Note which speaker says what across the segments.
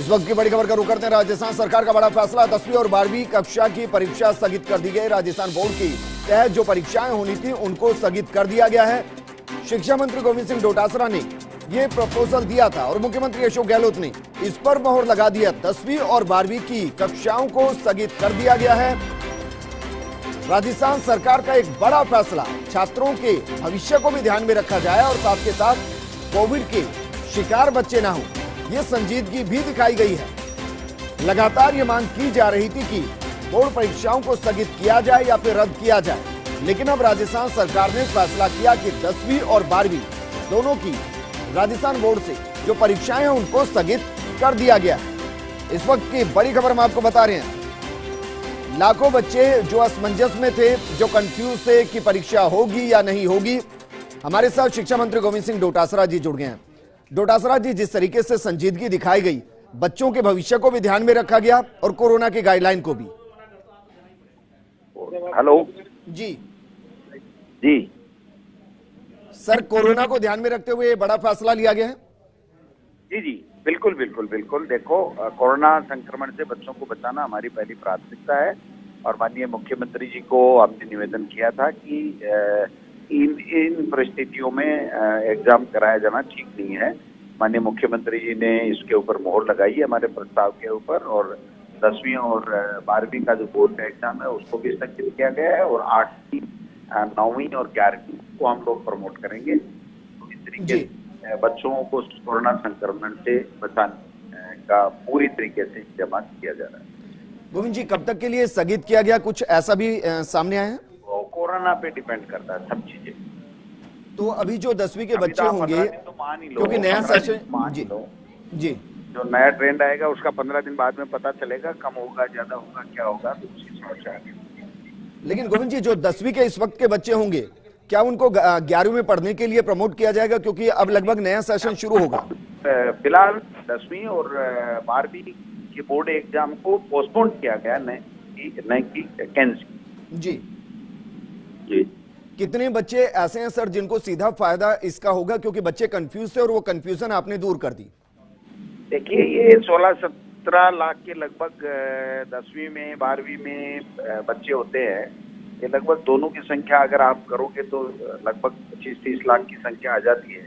Speaker 1: इस वक्त की बड़ी खबर का रुख करते हैं। राजस्थान सरकार का बड़ा फैसला, 10वीं और 12वीं कक्षा की परीक्षा स्थगित कर दी गई। राजस्थान बोर्ड की तहत जो परीक्षाएं होनी थी उनको स्थगित कर दिया गया है। शिक्षा मंत्री गोविंद सिंह डोटासरा ने ये प्रपोजल दिया था और मुख्यमंत्री अशोक गहलोत ने इस पर मोहर लगा दिया। 10वीं और 12वीं की कक्षाओं को स्थगित कर दिया गया है। राजस्थान सरकार का एक बड़ा फैसला, छात्रों के भविष्य को भी ध्यान में रखा जाए और साथ के साथ कोविड के शिकार बच्चे ना हो, ये संजीदगी भी दिखाई गई है। लगातार ये मांग की जा रही थी कि बोर्ड परीक्षाओं को स्थगित किया जाए या फिर रद्द किया जाए, लेकिन अब राजस्थान सरकार ने फैसला किया कि 10वीं और 12वीं दोनों की राजस्थान बोर्ड से जो परीक्षाएं हैं उनको स्थगित कर दिया गया है। इस वक्त की बड़ी खबर हम आपको बता रहे हैं। लाखों बच्चे जो असमंजस में थे, जो कंफ्यूज थे कि परीक्षा होगी या नहीं होगी, हमारे साथ शिक्षा मंत्री गोविंद सिंह डोटासरा जी जुड़ गए हैं। डोटासरा जी, जिस तरीके से संजीदगी दिखाई गई, बच्चों के भविष्य को भी ध्यान में रखा गया और कोरोना की गाइडलाइन को भी।
Speaker 2: हेलो
Speaker 1: जी
Speaker 2: जी
Speaker 1: सर, कोरोना को ध्यान में रखते हुए बड़ा फैसला लिया गया है।
Speaker 2: जी जी बिल्कुल बिल्कुल बिल्कुल। देखो, कोरोना संक्रमण से बच्चों को बचाना हमारी पहली प्राथमिकता है और माननीय मुख्यमंत्री जी को हमने निवेदन किया था कि इन परिस्थितियों में एग्जाम कराया जाना ठीक नहीं है। माननीय मुख्यमंत्री जी ने इसके ऊपर मोहर लगाई है हमारे प्रस्ताव के ऊपर, और 10वीं और 12वीं का जो बोर्ड का एग्जाम है उसको भी स्थगित किया गया है और 8वीं 9वीं और 11वीं को हम लोग प्रमोट करेंगे। तो इस तरीके से बच्चों को कोरोना संक्रमण से बचाने का पूरी तरीके से इंतजाम किया जा रहा है।
Speaker 1: गोविंद जी, कब तक के लिए स्थगित किया गया, कुछ ऐसा भी सामने आया है?
Speaker 2: कोरोना पे डिपेंड करता है सब चीजें।
Speaker 1: तो अभी जो 10वीं के बच्चे होंगे, क्योंकि नया सेशन जी
Speaker 2: जो नया ट्रेंड आएगा उसका 15 दिन बाद में पता चलेगा, कम होगा ज्यादा होगा क्या होगा, तो उसकी समस्या आएगी।
Speaker 1: लेकिन गोविंद जी, जो 10वीं के इस वक्त के बच्चे होंगे, क्या उनको 11वीं में पढ़ने के लिए प्रमोट किया जाएगा, क्योंकि अब लगभग नया सेशन शुरू होगा?
Speaker 2: फिलहाल 10वीं और 12वीं के बोर्ड एग्जाम को पोस्टपोन किया गया, नहीं की कैंसिल।
Speaker 1: जी
Speaker 2: जी।
Speaker 1: कितने बच्चे ऐसे हैं सर जिनको सीधा फायदा इसका होगा, क्योंकि बच्चे कंफ्यूज थे और वो कंफ्यूजन आपने दूर कर दी?
Speaker 2: देखिए, ये 16-17 लाख के लगभग 10वीं में 12वीं में बच्चे होते हैं। ये लगभग दोनों की संख्या अगर आप करोगे तो लगभग 25-30 लाख की संख्या आ जाती है।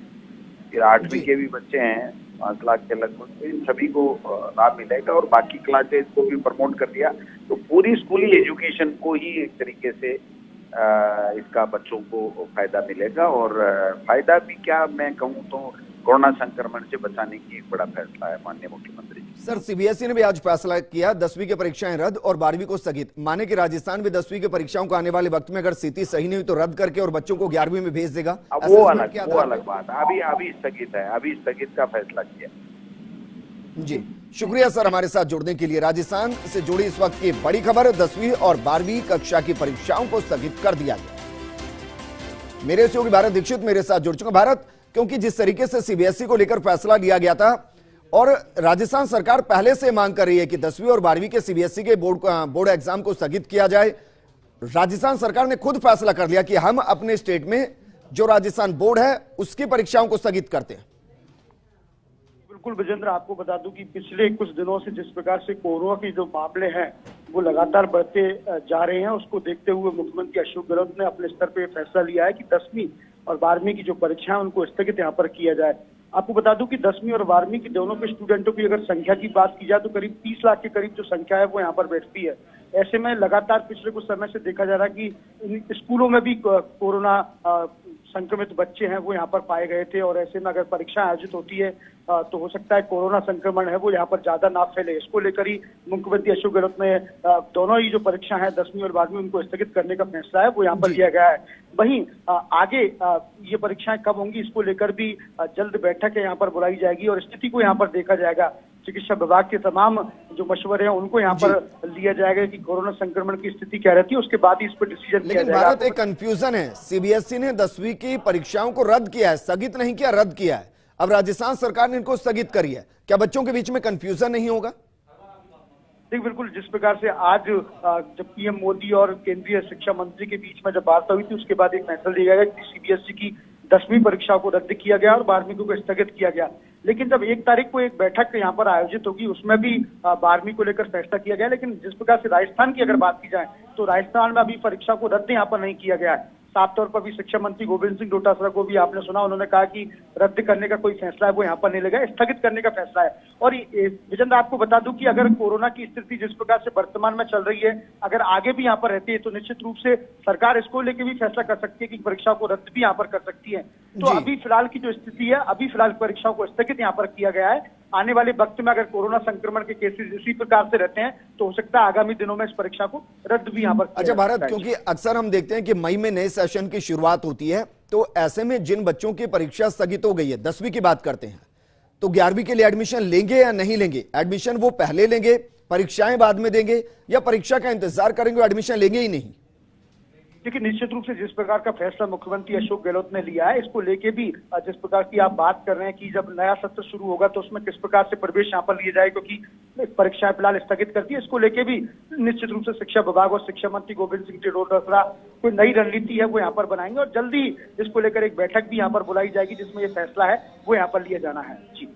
Speaker 2: फिर 8वीं के भी बच्चे हैं 5 लाख के लगभग, इन सभी को लाभ मिलेगा और बाकी क्लासेज को भी प्रमोट कर दिया, तो पूरी स्कूली एजुकेशन को ही एक तरीके से इसका बच्चों को फायदा मिलेगा। और फायदा भी क्या मैं कहूँ तो कोरोना संक्रमण से बचाने की एक बड़ा फैसला है माननीय मुख्यमंत्री जी।
Speaker 1: सर, सीबीएसई ने भी आज फैसला किया, 10वीं की परीक्षाएं रद्द और 12वीं को स्थगित। माने कि राजस्थान भी 10वीं की परीक्षाओं को आने वाले वक्त में अगर स्थिति सही नहीं हुई तो रद्द करके और बच्चों को 11वीं में भेज देगा।
Speaker 2: वो अलग बात है। अभी स्थगित है, अभी स्थगित का फैसला किया।
Speaker 1: जी शुक्रिया सर हमारे साथ जुड़ने के लिए। राजस्थान से जुड़ी इस वक्त की बड़ी खबर, 10वीं और 12वीं कक्षा की परीक्षाओं को स्थगित कर दिया गया। मेरे सहयोगी भारत दीक्षित मेरे साथ जुड़ चुका। भारत, क्योंकि जिस तरीके से सीबीएसई को लेकर फैसला लिया गया था और राजस्थान सरकार पहले से मांग कर रही है कि 10वीं और 12वीं के सीबीएसई के बोर्ड एग्जाम को स्थगित किया जाए, राजस्थान सरकार ने खुद फैसला कर लिया कि हम अपने स्टेट में जो राजस्थान बोर्ड है उसकी परीक्षाओं को स्थगित करते हैं।
Speaker 3: बिल्कुल विजेंद्र, आपको बता दूं कि पिछले कुछ दिनों से जिस प्रकार से कोरोना के जो मामले हैं वो लगातार बढ़ते जा रहे हैं, उसको देखते हुए मुख्यमंत्री अशोक गहलोत ने अपने स्तर पे फैसला लिया है कि 10वीं और 12वीं की जो परीक्षाएं उनको स्थगित यहाँ पर किया जाए। आपको बता दूं कि 10वीं और 12वीं की दोनों के स्टूडेंटों की अगर संख्या की बात की जाए तो करीब 30 लाख के करीब जो संख्या है वो यहाँ पर बैठती है। ऐसे में लगातार पिछले कुछ समय से देखा जा रहा है कि स्कूलों में भी कोरोना संक्रमित बच्चे हैं वो यहाँ पर पाए गए थे, और ऐसे में अगर परीक्षा आयोजित होती है तो हो सकता है कोरोना संक्रमण है वो यहाँ पर ज्यादा ना फैले। इसको लेकर ही मुख्यमंत्री अशोक गहलोत ने दोनों ही जो परीक्षा है 10वीं और 12वीं उनको स्थगित करने का फैसला है वो यहाँ पर लिया गया है। वहीं आगे ये परीक्षाएं कब होंगी इसको लेकर भी जल्द बैठक यहाँ पर बुलाई जाएगी और स्थिति को यहाँ पर देखा जाएगा। चिकित्सा विभाग के तमाम जो मशवरे हैं उनको यहाँ पर लिया जाएगा कि कोरोना संक्रमण की स्थिति क्या रहती है, उसके बाद ही इस पर डिसीजन किया जाएगा।
Speaker 1: भारत, एक कंफ्यूजन है, सीबीएसई ने 10वीं की परीक्षाओं को रद्द किया है, स्थगित नहीं किया, रद्द किया है। अब राजस्थान सरकार ने इनको स्थगित करी है, क्या बच्चों के बीच में कंफ्यूजन नहीं होगा?
Speaker 3: देखिए, बिल्कुल जिस प्रकार से आज जब पीएम मोदी और केंद्रीय शिक्षा मंत्री के बीच में जब वार्ता हुई थी उसके बाद एक फैसला लिया गया कि सीबीएसई की 10वीं परीक्षा को रद्द किया गया और 12वीं को स्थगित किया गया। लेकिन जब 1 तारीख को एक बैठक यहाँ पर आयोजित होगी उसमें भी 12वीं को लेकर फैसला किया गया। लेकिन जिस प्रकार से राजस्थान की अगर बात की जाए तो राजस्थान में अभी परीक्षा को रद्द यहाँ पर नहीं किया गया है। साफ तौर पर भी शिक्षा मंत्री गोविंद सिंह डोटासरा को भी आपने सुना, उन्होंने कहा कि रद्द करने का कोई फैसला है वो यहाँ पर नहीं लगा, स्थगित करने का फैसला है। और विजेंद्र आपको बता दूं कि अगर कोरोना की स्थिति जिस प्रकार से वर्तमान में चल रही है, अगर आगे भी यहाँ पर रहती है तो निश्चित रूप से सरकार इसको लेकर भी फैसला कर सकती है कि परीक्षा को रद्द भी यहाँ पर कर सकती है। तो अभी फिलहाल की जो स्थिति है, अभी फिलहाल परीक्षाओं को स्थगित यहाँ पर किया गया है। आने वाले वक्त में अगर कोरोना संक्रमण के केसेस इसी प्रकार से रहते हैं तो हो सकता है आगामी दिनों में इस परीक्षा को रद्द भी यहाँ पर किया
Speaker 1: अच्छा
Speaker 3: जा सकता
Speaker 1: भारत,
Speaker 3: है।
Speaker 1: क्योंकि अक्सर हम देखते हैं कि मई में नए सेशन की शुरुआत होती है, तो ऐसे में जिन बच्चों की परीक्षा स्थगित हो गई है, 10वीं की बात करते हैं, तो 11वीं के लिए एडमिशन लेंगे या नहीं लेंगे? एडमिशन वो पहले लेंगे, परीक्षाएं बाद में देंगे, या परीक्षा का इंतजार करेंगे, एडमिशन लेंगे ही नहीं?
Speaker 3: देखिए, निश्चित रूप से जिस प्रकार का फैसला मुख्यमंत्री अशोक गहलोत ने लिया है, इसको लेके भी जिस प्रकार की आप बात कर रहे हैं कि जब नया सत्र शुरू होगा तो उसमें किस प्रकार से प्रवेश यहाँ पर लिए जाए, क्योंकि परीक्षाएं फिलहाल स्थगित कर दी, इसको लेके भी निश्चित रूप से शिक्षा विभाग और शिक्षा मंत्री गोविंद सिंह डोटासरा कोई नई रणनीति है वो यहाँ पर बनाएंगे और जल्दी इसको लेकर एक बैठक भी यहाँ पर बुलाई जाएगी जिसमें ये फैसला है वो यहाँ पर लिया जाना है। जी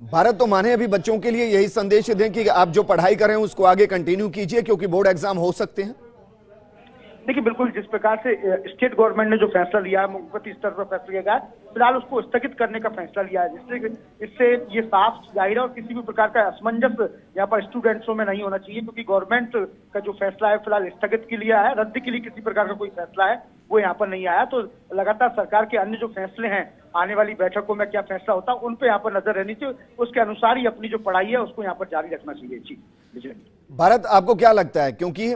Speaker 1: भारत, तो माने अभी बच्चों के लिए यही संदेश दें कि आप जो पढ़ाई कर रहे हैं उसको आगे कंटिन्यू कीजिए, क्योंकि बोर्ड एग्जाम हो सकते हैं।
Speaker 3: देखिए, बिल्कुल जिस प्रकार से स्टेट गवर्नमेंट ने जो फैसला लिया है, मुख्यमंत्री स्तर पर फैसला लिया गया है, फिलहाल उसको स्थगित करने का फैसला लिया है, इससे ये साफ जाहिर है और किसी भी प्रकार का असमंजस यहाँ पर स्टूडेंट्सों में नहीं होना चाहिए, क्योंकि गवर्नमेंट का जो फैसला है फिलहाल स्थगित के लिए है, रद्द के लिए किसी प्रकार का कोई फैसला है वो यहाँ पर नहीं आया। तो लगातार सरकार के अन्य जो फैसले हैं, आने वाली बैठकों में क्या फैसला होता है उन पर यहाँ पर नजर रहनी चाहिए, उसके अनुसार ही अपनी जो पढ़ाई है उसको यहाँ पर जारी रखना चाहिए। जी विजय
Speaker 1: भारत, आपको क्या लगता है, क्योंकि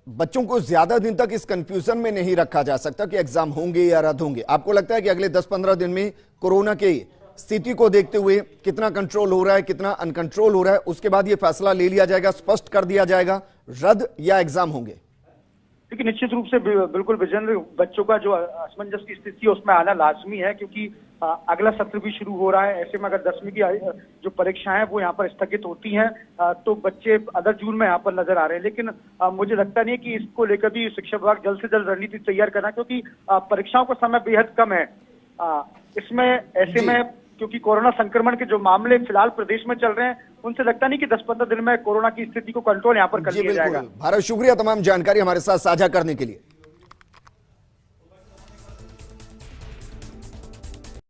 Speaker 1: बच्चों को ज्यादा दिन तक इस कंफ्यूजन में नहीं रखा जा सकता कि एग्जाम होंगे या रद्द होंगे, आपको लगता है कि अगले 10-15 दिन में कोरोना की स्थिति को देखते हुए कितना कंट्रोल हो रहा है, कितना अनकंट्रोल हो रहा है, उसके बाद ये फैसला ले लिया जाएगा, स्पष्ट कर दिया जाएगा रद्द या एग्जाम होंगे?
Speaker 3: देखिए, निश्चित रूप से बिल्कुल विजेंद्र, बच्चों का जो असमंजस की स्थिति है उसमें आना लाजमी है, क्योंकि अगला सत्र भी शुरू हो रहा है। ऐसे में अगर 10वीं की जो परीक्षाएं वो यहाँ पर स्थगित होती हैं तो बच्चे अदर जून में यहाँ पर नजर आ रहे हैं। लेकिन मुझे लगता नहीं है कि इसको लेकर भी शिक्षा विभाग जल्द से जल्द रणनीति तैयार करना, क्योंकि परीक्षाओं का समय बेहद कम है इसमें। ऐसे में क्योंकि कोरोना संक्रमण के जो मामले फिलहाल प्रदेश में चल रहे हैं, उनसे लगता नहीं कि 10-15 दिन में कोरोना की स्थिति को कंट्रोल यहाँ पर कर लिया जाएगा।
Speaker 1: भारत, शुक्रिया तमाम जानकारी हमारे साथ साझा करने के लिए।